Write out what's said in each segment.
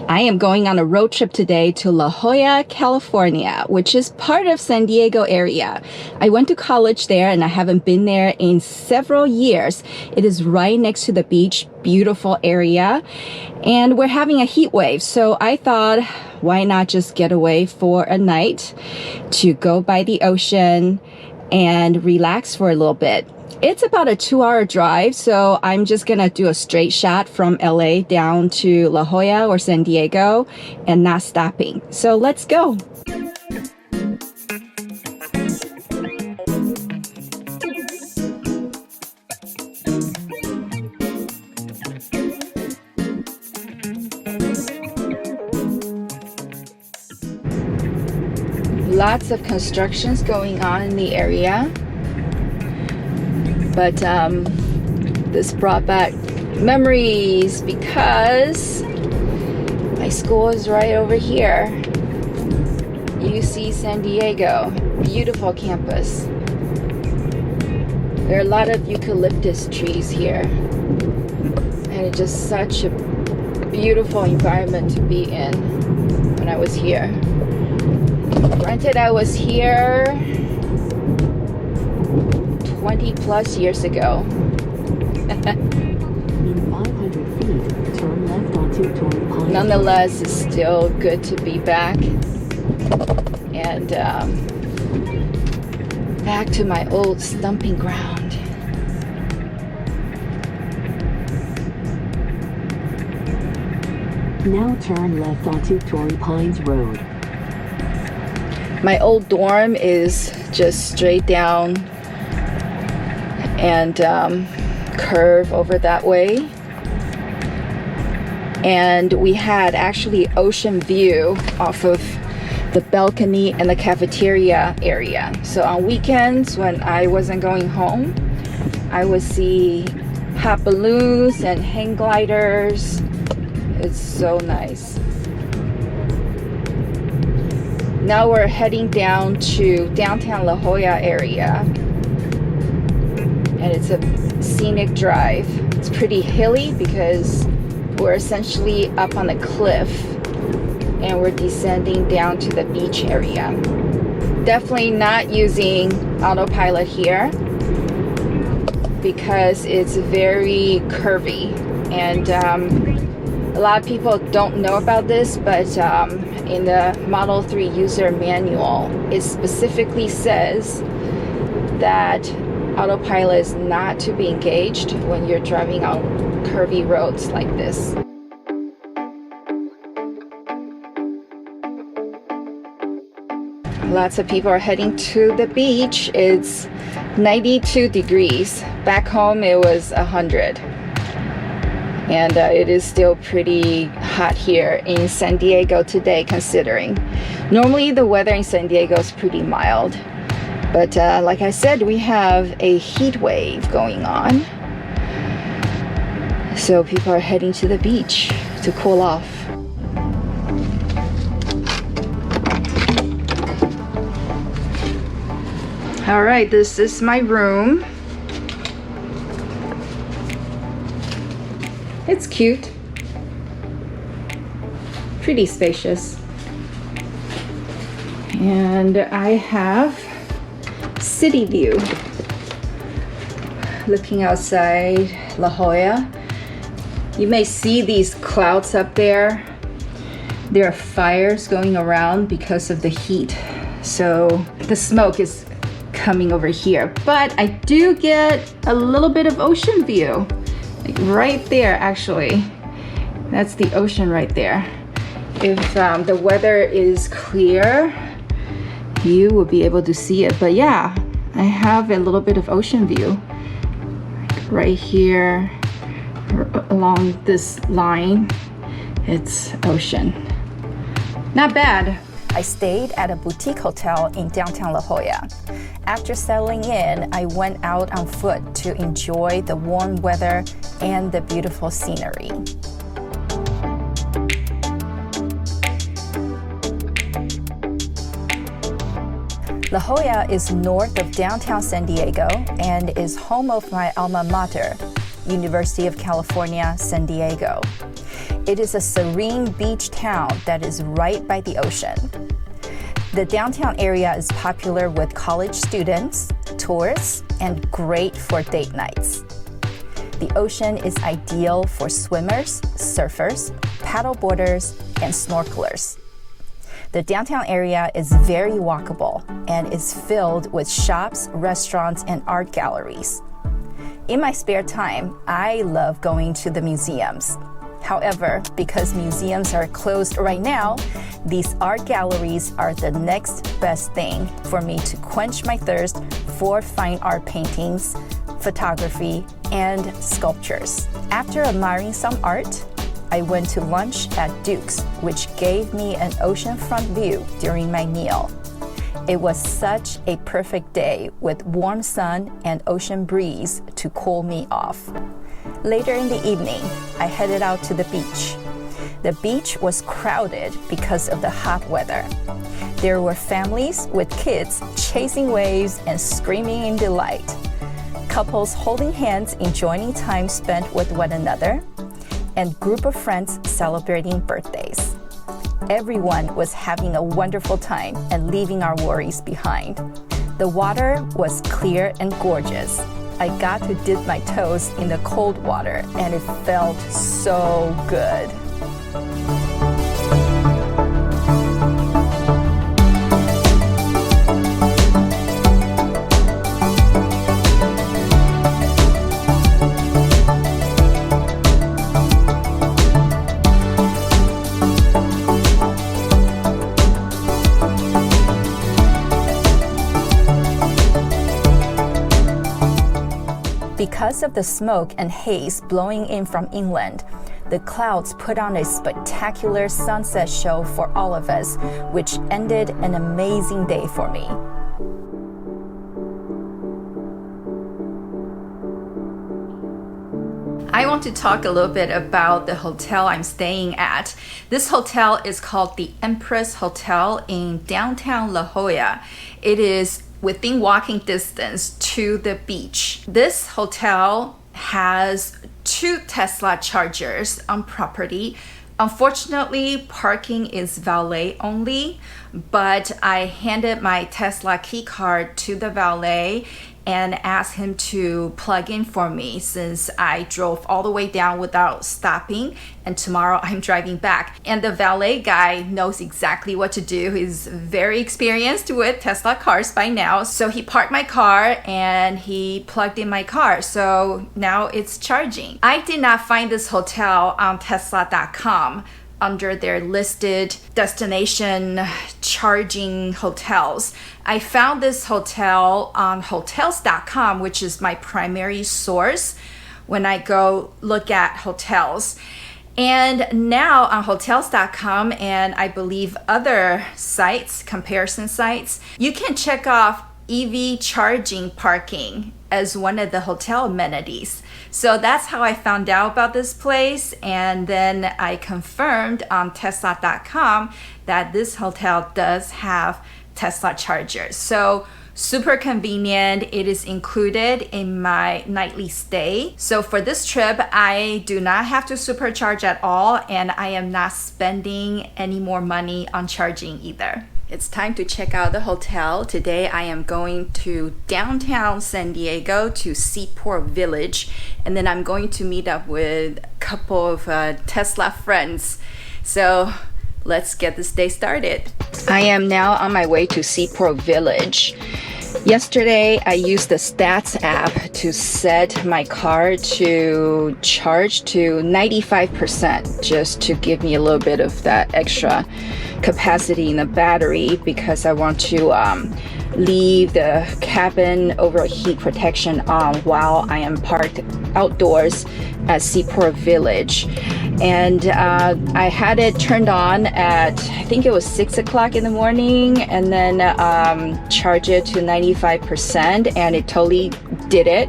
I am going on a road trip today to La Jolla, California, which is part of San Diego area. I went to college there and I haven't been there in several years. It is right next to the beach, beautiful area, and we're having a heat wave. So I thought, why not just get away for a night to go by the ocean and relax for a little bit. It's about a 2-hour drive, so I'm just gonna do a straight shot from LA down to La Jolla or San Diego and not stopping. So let's go. Lots of constructions going on in the area. But this brought back memories because my school is right over here. UC San Diego, beautiful campus. There are a lot of eucalyptus trees here. And it's just such a beautiful environment to be in when I was here. Granted, I was here 20 plus years ago. In 500 feet, turn left onto Torrey Pines. Nonetheless, it's still good to be back and back to my old stomping ground. Now turn left onto Torrey Pines Road. My old dorm is just straight down and curve over that way, and we had actually ocean view off of the balcony and the cafeteria area. So on weekends when I wasn't going home, I would see hot balloons and hang gliders. It's so nice. Now we're heading down to downtown La Jolla area. And it's a scenic drive. It's pretty hilly because we're essentially up on a cliff and we're descending down to the beach area. Definitely not using autopilot here because it's very curvy, and a lot of people don't know about this, but in the Model 3 user manual, it specifically says that autopilot is not to be engaged when you're driving on curvy roads like this. Lots of people are heading to the beach. It's 92 degrees. Back home it was 100. And it is still pretty hot here in San Diego today, considering. Normally the weather in San Diego is pretty mild. But like I said, we have a heat wave going on. So people are heading to the beach to cool off. All right, this is my room. It's cute. Pretty spacious. And I have city view. Looking outside La Jolla. You may see these clouds up there. There are fires going around because of the heat. So the smoke is coming over here. But I do get a little bit of ocean view. Like right there, actually. That's the ocean right there. If the weather is clear, you will be able to see it. But yeah, I have a little bit of ocean view. Like right here, along this line, it's ocean. Not bad. I stayed at a boutique hotel in downtown La Jolla. After settling in, I went out on foot to enjoy the warm weather and the beautiful scenery. La Jolla is north of downtown San Diego and is home of my alma mater, University of California, San Diego. It is a serene beach town that is right by the ocean. The downtown area is popular with college students, tourists, and great for date nights. The ocean is ideal for swimmers, surfers, paddleboarders, and snorkelers. The downtown area is very walkable and is filled with shops, restaurants, and art galleries. In my spare time, I love going to the museums. However, because museums are closed right now, these art galleries are the next best thing for me to quench my thirst for fine art paintings, photography, and sculptures. After admiring some art, I went to lunch at Duke's, which gave me an oceanfront view during my meal. It was such a perfect day with warm sun and ocean breeze to cool me off. Later in the evening, I headed out to the beach. The beach was crowded because of the hot weather. There were families with kids chasing waves and screaming in delight, couples holding hands enjoying time spent with one another, and group of friends celebrating birthdays. Everyone was having a wonderful time and leaving our worries behind. The water was clear and gorgeous. I got to dip my toes in the cold water and it felt so good. Because of the smoke and haze blowing in from inland, the clouds put on a spectacular sunset show for all of us, which ended an amazing day for me. I want to talk a little bit about the hotel I'm staying at. This hotel is called the Empress Hotel in downtown La Jolla. It is within walking distance to the beach. This hotel has 2 Tesla chargers on property. Unfortunately, parking is valet only, but I handed my Tesla key card to the valet and asked him to plug in for me since I drove all the way down without stopping, and tomorrow I'm driving back. And the valet guy knows exactly what to do. He's very experienced with Tesla cars by now. So he parked my car and he plugged in my car. So now it's charging. I did not find this hotel on Tesla.com under their listed destination charging hotels. I found this hotel on hotels.com, which is my primary source when I go look at hotels. And now on hotels.com and I believe other sites, comparison sites, you can check off EV charging parking as one of the hotel amenities. So that's how I found out about this place, and then I confirmed on Tesla.com that this hotel does have Tesla chargers. So super convenient. It is included in my nightly stay. So for this trip, I do not have to supercharge at all, and I am not spending any more money on charging either. It's time to check out the hotel. Today I am going to downtown San Diego to Seaport Village, and then I'm going to meet up with a couple of Tesla friends. So let's get this day started. I am now on my way to Seaport Village. Yesterday, I used the Stats app to set my car to charge to 95% just to give me a little bit of that extra capacity in the battery because I want to leave the cabin overheat protection on while I am parked outdoors at Seaport Village. And I had it turned on at, I think it was 6 o'clock in the morning, and then charge it to 95%, and it totally did it.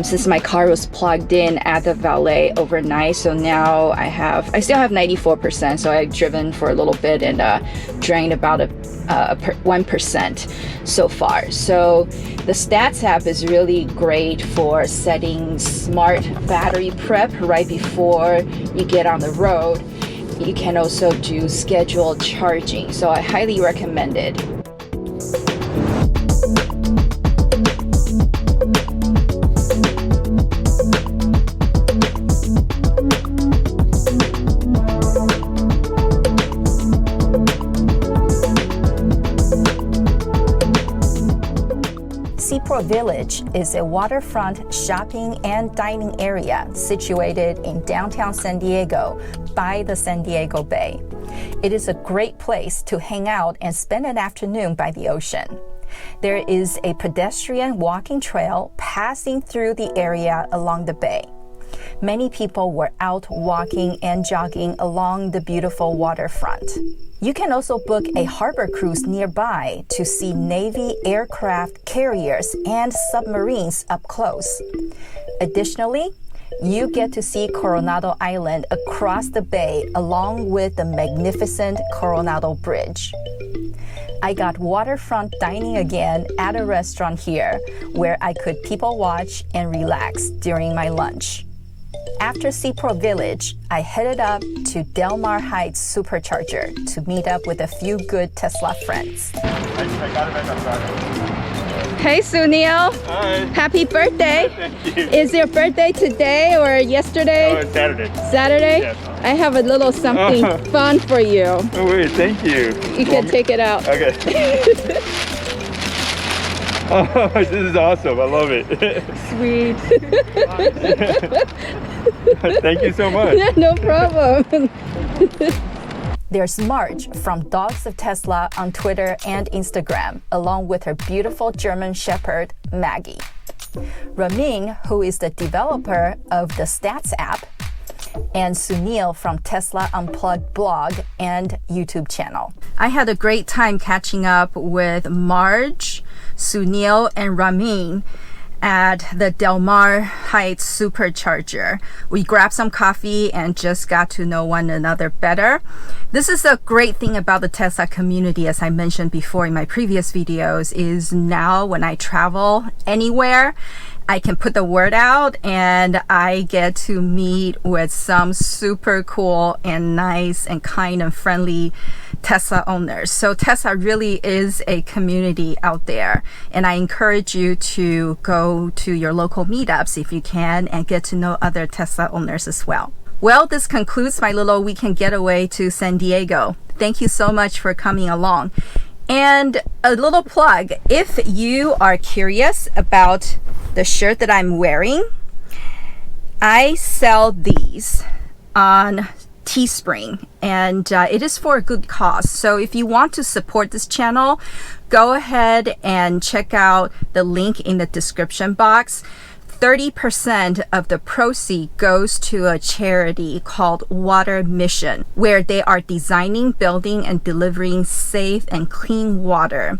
since my car was plugged in at the valet overnight. So now I still have 94%. So I've driven for a little bit and drained about 1% so far. So the Stats app is really great for setting smart battery prep right before you get on the road. You can also do scheduled charging. So I highly recommend it. Seaport Village is a waterfront shopping and dining area situated in downtown San Diego by the San Diego Bay. It is a great place to hang out and spend an afternoon by the ocean. There is a pedestrian walking trail passing through the area along the bay. Many people were out walking and jogging along the beautiful waterfront. You can also book a harbor cruise nearby to see Navy aircraft carriers and submarines up close. Additionally, you get to see Coronado Island across the bay along with the magnificent Coronado Bridge. I got waterfront dining again at a restaurant here where I could people watch and relax during my lunch. After Seaport Village, I headed up to Del Mar Heights Supercharger to meet up with a few good Tesla friends. Hey Sunil! Hi. Happy birthday! Thank you. Is your birthday today or yesterday? Oh, it's Saturday. Saturday? Yes. I have a little something fun for you. Oh wait, thank you. You can take it out. Okay. Oh, this is awesome. I love it. Sweet. Thank you so much. Yeah, no problem. There's Marge from DogsOfTesla on Twitter and Instagram, along with her beautiful German Shepherd, Maggie. Ramin, who is the developer of the Stats app, and Sunil from Tesla Unplugged blog and YouTube channel. I had a great time catching up with Marge, Sunil, and Ramin at the Del Mar Heights Supercharger. We grabbed some coffee and just got to know one another better. This is a great thing about the Tesla community, as I mentioned before in my previous videos, is now when I travel anywhere, I can put the word out and I get to meet with some super cool and nice and kind and friendly Tesla owners. So Tesla really is a community out there, and I encourage you to go to your local meetups if you can and get to know other Tesla owners as well. Well, this concludes my little weekend getaway to San Diego. Thank you so much for coming along. And a little plug, if you are curious about the shirt that I'm wearing, I sell these on Teespring, and it is for a good cause. So if you want to support this channel, go ahead and check out the link in the description box. 30% of the proceeds goes to a charity called Water Mission, where they are designing, building, and delivering safe and clean water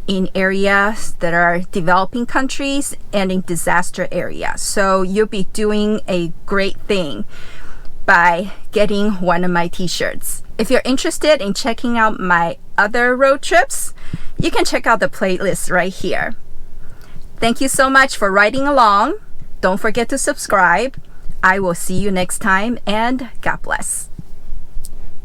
in areas that are developing countries and in disaster areas. So you'll be doing a great thing by getting one of my t-shirts. If you're interested in checking out my other road trips, you can check out the playlist right here. Thank you so much for riding along. Don't forget to subscribe. I will see you next time, and God bless.